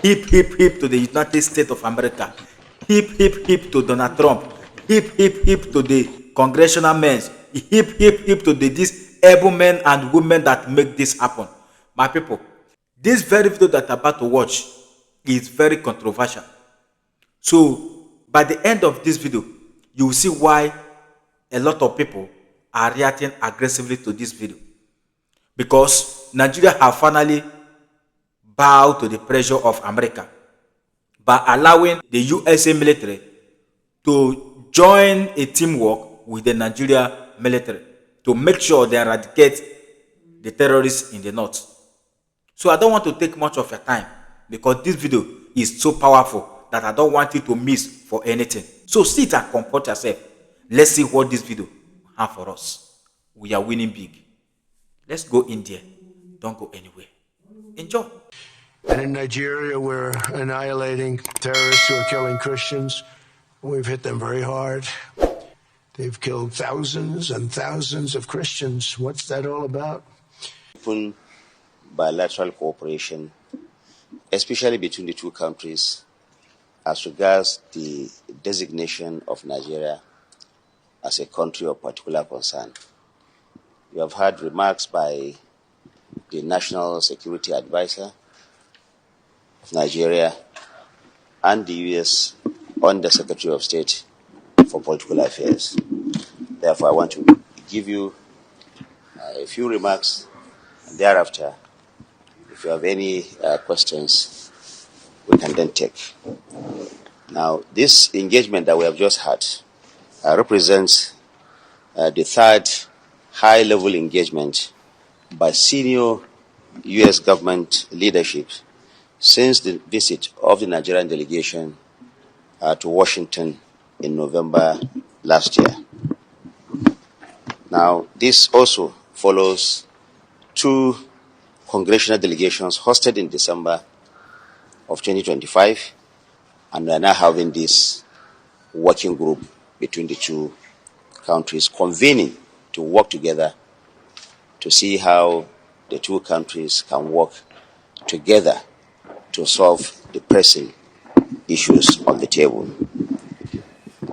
Hip, hip, hip to the United States of America. Hip, hip, hip to Donald Trump. Hip, hip, hip to the congressional men. Hip, hip, hip to these able men and women that make this happen. My people, this very video that I'm about to watch is very controversial. So, by the end of this video, you will see why a lot of people are reacting aggressively to this video. Because Nigeria have finally bowed to the pressure of America by allowing the USA military to join a teamwork with the Nigeria military to make sure they eradicate the terrorists in the north. So I don't want to take much of your time because this video is so powerful that I don't want you to miss for anything. So sit and comport yourself. Let's see what this video have for us. We are winning big. Let's go in there. Don't go anywhere. Enjoy. And in Nigeria, we're annihilating terrorists who are killing Christians. We've hit them very hard. They've killed thousands and thousands of Christians. What's that all about? Open bilateral cooperation, especially between the two countries, as regards the designation of Nigeria as a country of particular concern. You have heard remarks by the National Security Advisor of Nigeria and the U.S. Under Secretary of State for Political Affairs. Therefore, I want to give you a few remarks, and thereafter, if you have any questions, we can then take. Now, this engagement that we have just had represents the third high-level engagement by senior U.S. government leadership since the visit of the Nigerian delegation to Washington in November last year. Now, this also follows two congressional delegations hosted in December of 2025, and we are now having this working group between the two countries convening to work together to see how the two countries can work together to solve the pressing issues on the table.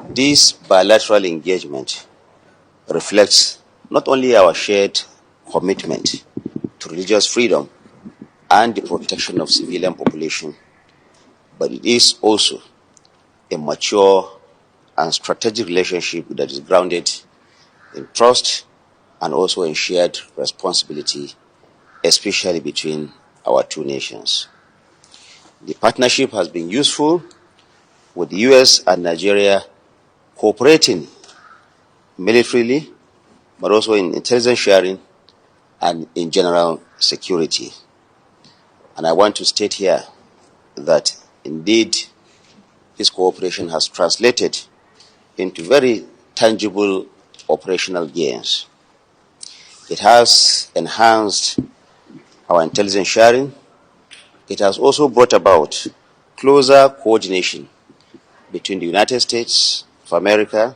This bilateral engagement reflects not only our shared commitment to religious freedom and the protection of civilian population, but it is also a mature and strategic relationship that is grounded in trust and also in shared responsibility, especially between our two nations. The partnership has been useful, with the U.S. and Nigeria cooperating militarily, but also in intelligence sharing and in general security. And I want to state here that indeed this cooperation has translated into very tangible operational gains. It has enhanced our intelligence sharing. It has also brought about closer coordination between the United States of America,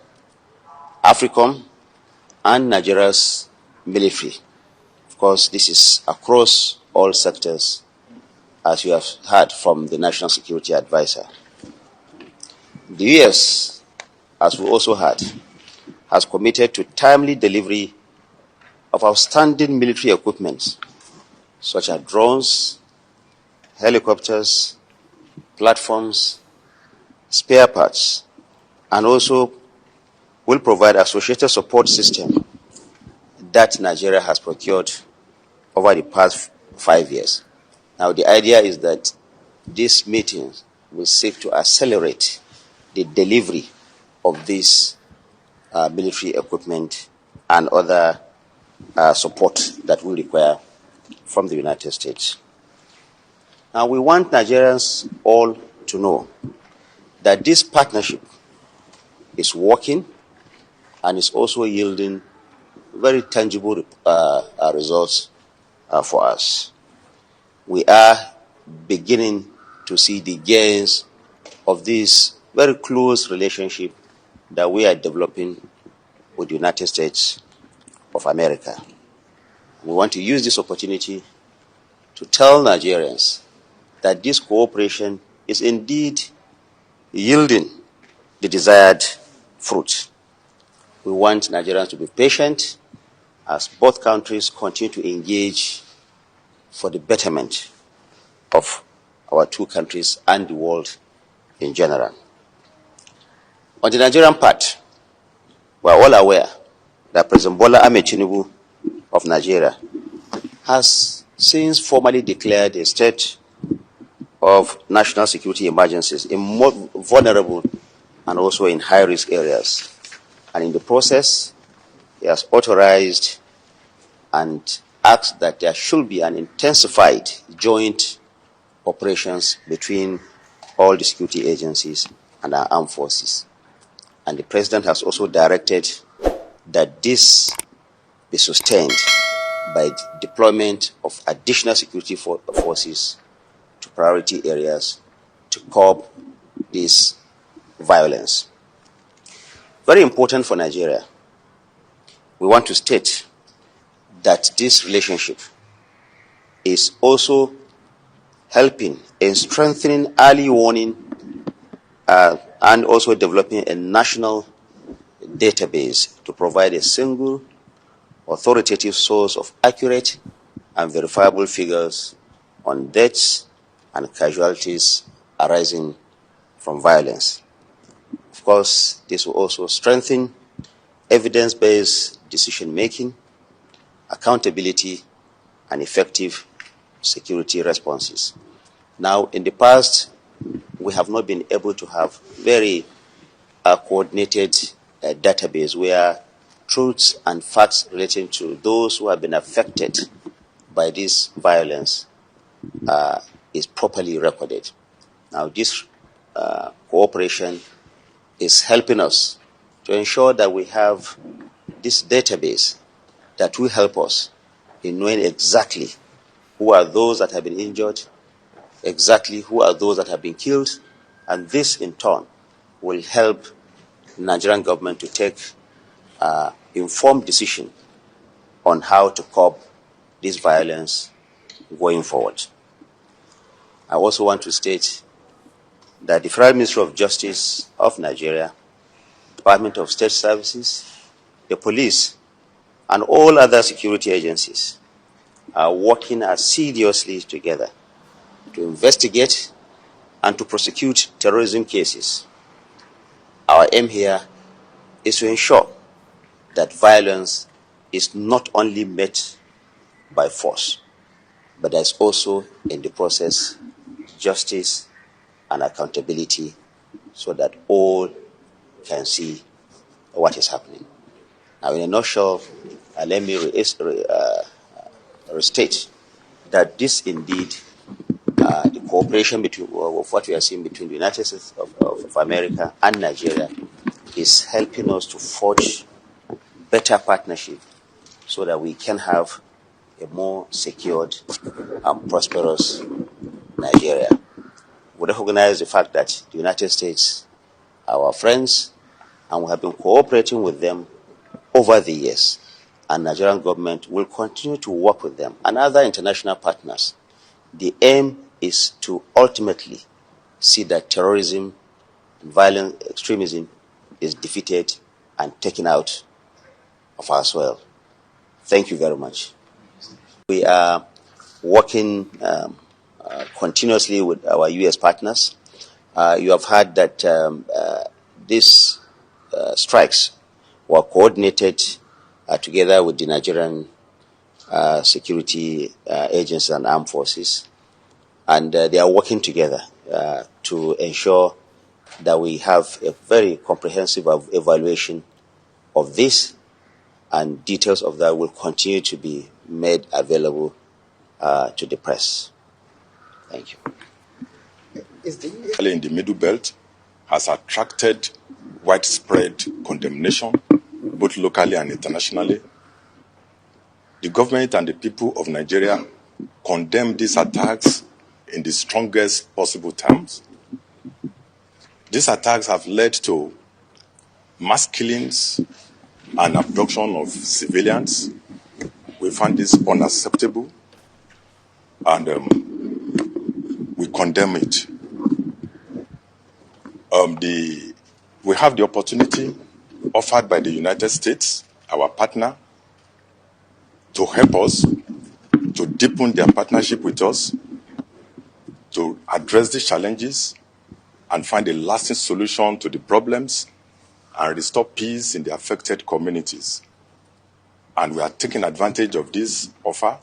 AFRICOM, and Nigeria's military. Of course, this is across all sectors, as you have heard from the National Security Advisor. The U.S., as we also heard, has committed to timely delivery of outstanding military equipment, such as drones, helicopters, platforms, spare parts, and also will provide associated support system that Nigeria has procured over the past 5 years. Now, the idea is that these meetings will seek to accelerate the delivery of this military equipment and other support that we require from the United States. Now, we want Nigerians all to know that this partnership is working and is also yielding very tangible results for us. We are beginning to see the gains of this very close relationship that we are developing with the United States of America. We want to use this opportunity to tell Nigerians that this cooperation is indeed yielding the desired fruit. We want Nigerians to be patient as both countries continue to engage for the betterment of our two countries and the world in general. On the Nigerian part, we are all aware that President Bola Ahmed Tinubu of Nigeria has since formally declared a state of national security emergencies in more vulnerable and also in high-risk areas. And in the process, he has authorized and asked that there should be an intensified joint operations between all the security agencies and our armed forces. And the President has also directed that this be sustained by deployment of additional security forces to priority areas to curb this violence. Very important for Nigeria. We want to state that this relationship is also helping in strengthening early warning and also developing a national database to provide a single authoritative source of accurate and verifiable figures on deaths and casualties arising from violence. Of course, this will also strengthen evidence-based decision-making, accountability, and effective security responses. Now, in the past, we have not been able to have very coordinated database where truths and facts relating to those who have been affected by this violence is properly recorded. Now, this cooperation is helping us to ensure that we have this database that will help us in knowing exactly who are those that have been injured, exactly who are those that have been killed, and this in turn will help the Nigerian government to take informed decision on how to curb this violence going forward. I also want to state that the Federal Ministry of Justice of Nigeria, Department of State Services, the police, and all other security agencies are working assiduously together to investigate and to prosecute terrorism cases. Our aim here is to ensure that violence is not only met by force, but there's also in the process justice and accountability so that all can see what is happening. Now, in a nutshell, let me restate that this indeed, the cooperation between of what we are seeing between the United States of America and Nigeria is helping us to forge better partnership so that we can have a more secured and prosperous Nigeria. We recognize the fact that the United States are our friends and we have been cooperating with them over the years, and Nigerian government will continue to work with them and other international partners. The aim is to ultimately see that terrorism and violent extremism is defeated and taken out of our soil. Thank you very much. We are working continuously with our U.S. partners. You have heard that these strikes were coordinated together with the Nigerian security agencies and armed forces, and they are working together to ensure that we have a very comprehensive evaluation of this, and details of that will continue to be made available to the press. Thank you. In the Middle Belt has attracted widespread condemnation, both locally and internationally. The government and the people of Nigeria condemn these attacks in the strongest possible terms. These attacks have led to mass killings and abduction of civilians. We find this unacceptable, and we condemn it. We have the opportunity offered by the United States, our partner, to help us, to deepen their partnership with us, to address the challenges and find a lasting solution to the problems and restore peace in the affected communities. And we are taking advantage of this offer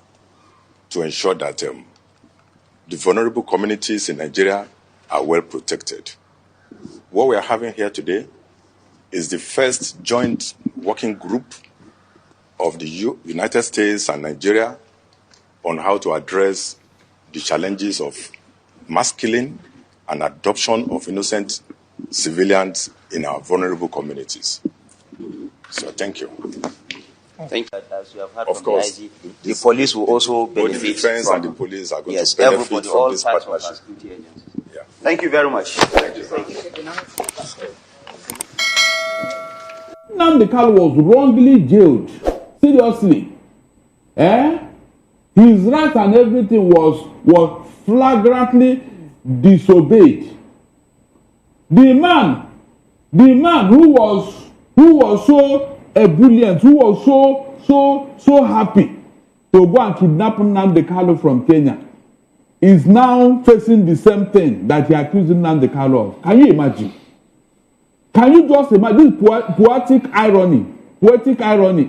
to ensure that the vulnerable communities in Nigeria are well protected. What we are having here today is the first joint working group of the United States and Nigeria on how to address the challenges of mass killing and adoption of innocent civilians in our vulnerable communities. So thank you. Thank you. As you have heard Of from course, the IG, the police will also both the benefit defense from, and the police are going yes, to benefit everybody, from all this types of our partnership. security agencies. Yeah. Thank you very much. Nnamdi Kanu was wrongly jailed. Seriously. His rights and everything was flagrantly disobeyed. The man who was so ebullient, who was so happy to go and kidnap Nnamdi Kanu from Kenya, is now facing the same thing that he accused Nnamdi Kanu of. Can you imagine? Can you just imagine this poetic irony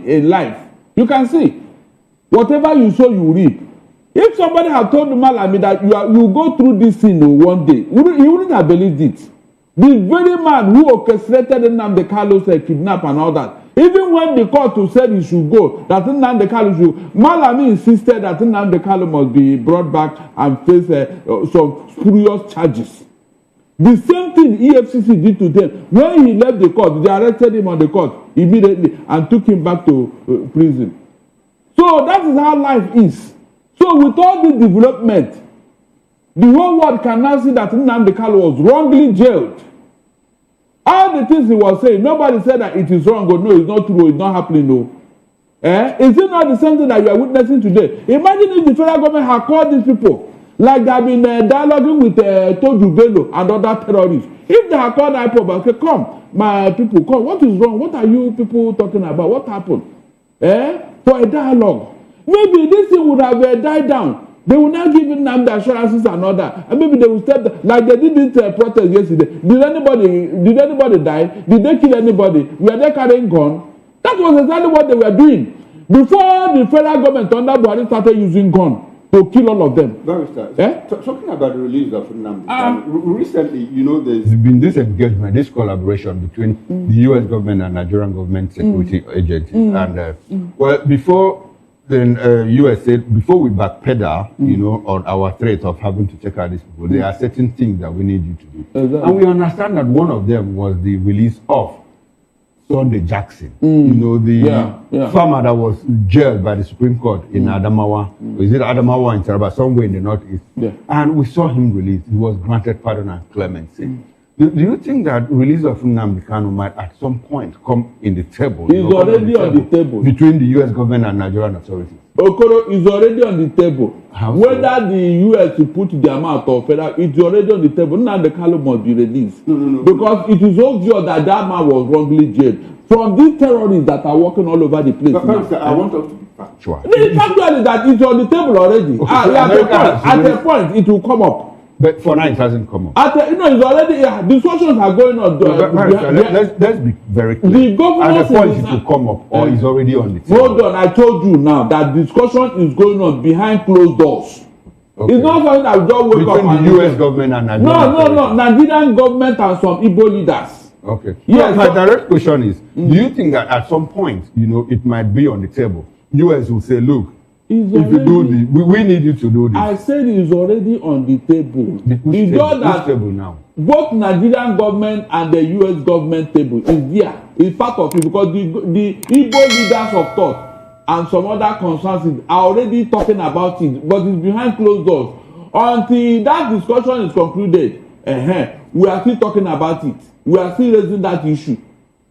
in life? You can see, whatever you sow, you reap. If somebody had told Malami that you go through this thing one day, he wouldn't have believed it. The very man who orchestrated Nnamdi Kanu's kidnap and all that, even when the court said he should go, that Nnamdi Kanu should, Malami insisted that Nnamdi Kanu must be brought back and face some spurious charges. The same thing EFCC did to them. When he left the court, they arrested him on the court immediately and took him back to prison. So that is how life is. So with all this development, the whole world can now see that Nnamdi Kanu was wrongly jailed. All the things he was saying, nobody said that it is wrong or no, it's not true, it's not happening, no. Is it not the same thing that you are witnessing today? Imagine if the federal government had called these people, like they have been dialoguing with Toju Bello and other terrorists. If they had called IPOB, okay, come, my people, come. What is wrong? What are you people talking about? What happened? For a dialogue. Maybe this thing would have died down. They will now give them the assurances and all that. And maybe they will step down. Like they did this protest yesterday. Did anybody die? Did they kill anybody? Were they carrying gun? That was exactly what they were doing. Before the federal government under Buhari started using gun to kill all of them. Barrister, talking about the release of Nnamdi, recently, there's been this engagement, this collaboration between the U.S. government and Nigerian government security agencies. And well, before the U.S. said, before we backpedal, on our threat of having to take out these people, there are certain things that we need you to do. Exactly. And we understand that one of them was the release of Sunday Jackson, the farmer that was jailed by the Supreme Court in Adamawa. Is it Adamawa in Taraba, somewhere in the northeast? Yeah. And we saw him released. He was granted pardon and clemency. Do you think that release of Nnamdi Kanu might at some point come in the table? He's already on the table. Between the U.S. government and Nigerian authorities? Okoro is already on the table. How Whether so? the U.S. will put the amount of federal, it's already on the table. Nnamdi Kanu must be released. No. Because it is obvious that man was wrongly jailed. From these terrorists that are working all over the place. But I want us to be factual. The factual is that it's on the table already. Okay, at a point, it will come up. But for now, it hasn't come up. It's already, discussions are going on. Let's be very clear. The government at the point it will come up, or is already on the table. Hold on, I told you now that discussion is going on behind closed doors. Okay. It's not something that just wake up between the U.S. government and Nigerian. No. Nigerian government and some Igbo leaders. Okay. Yes. My direct question is: do you think that at some point, it might be on the table? U.S. will say, "Look, if you do this, we need you to do this." I said it's already on the table. It's just that table now. Both Nigerian government and the U.S. government table is there. It's part of it because the Igbo leaders of thought and some other concerns are already talking about it, but it's behind closed doors. Until that discussion is concluded, we are still talking about it. We are still raising that issue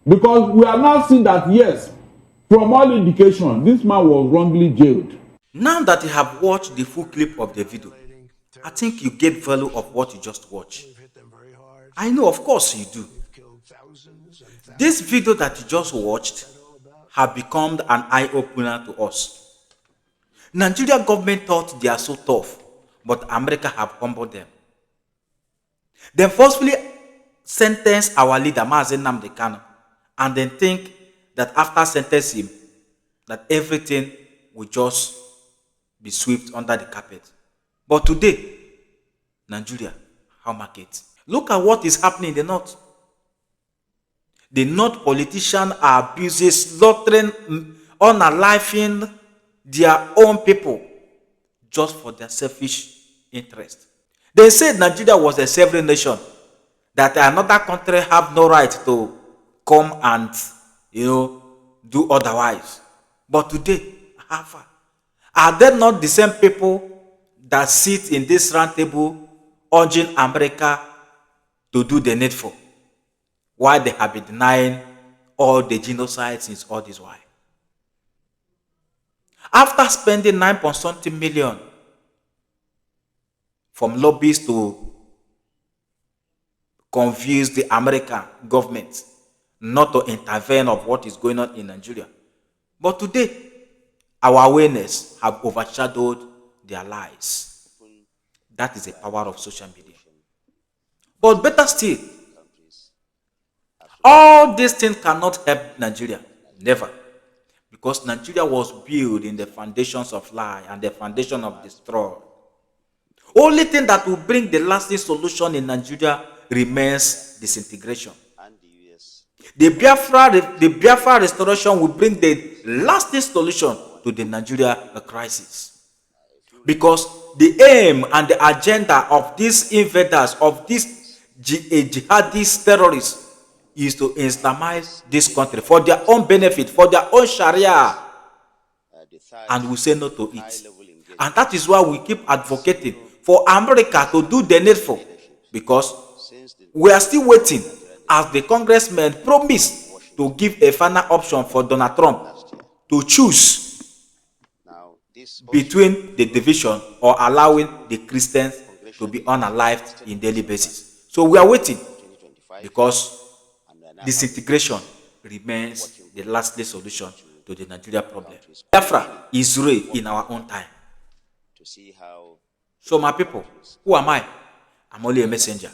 because we are now seeing that yes, from all indication, this man was wrongly jailed. Now that you have watched the full clip of the video, I think you get value of what you just watch. We've hit them very hard. I know, of course you do. They've killed thousands and thousands. This video that you just watched have become an eye-opener to us. Nigeria government thought they are so tough, but America have humbled them. They forcefully sentence our leader, Mazen Nnamdi Kanu, and then think that after sentencing him, that everything will just be swept under the carpet. But today, Nigeria, how market? Look at what is happening in the north. The north politicians are busy slaughtering, unaliving their own people just for their selfish interest. They said Nigeria was a sovereign nation, that another country have no right to come and, do otherwise. But today, how far? Are they not the same people that sit in this round table urging America to do the needful, while they have been denying all the genocide since all this while? After spending 9.something million from lobbyists to confuse the American government not to intervene of what is going on in Nigeria. But today, our awareness have overshadowed their lies. That is the power of social media. But better still, all these things cannot help Nigeria. Never. Because Nigeria was built in the foundations of lie and the foundation of destroy. Only thing that will bring the lasting solution in Nigeria remains disintegration. The Biafra restoration will bring the lasting solution to the Nigeria crisis. Because the aim and the agenda of these invaders, of these jihadist terrorists, is to Islamize this country for their own benefit, for their own Sharia. And we say no to it. And that is why we keep advocating for America to do the needful. Because we are still waiting, as the congressmen promised to give a final option for Donald Trump to choose between the division or allowing the Christians to be unalived in daily basis. So we are waiting, because disintegration remains the lasting solution to the Nigeria problem. Biafra is real in our own time. So my people, who am I? I'm only a messenger.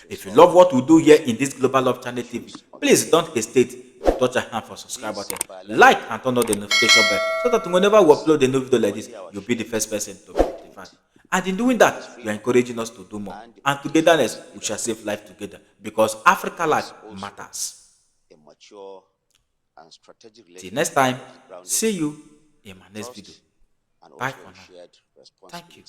If you love what we do here in this Global Love Channel TV, please don't hesitate to touch a hand for subscribe button, like and turn on the notification bell, so that whenever we upload a new video like this, you'll be the first person to be notified. And in doing that, you are encouraging us to do more. And togetherness, we shall save life together, because Africa life matters. Till next time, see you in my next video. Bye for now. Thank you.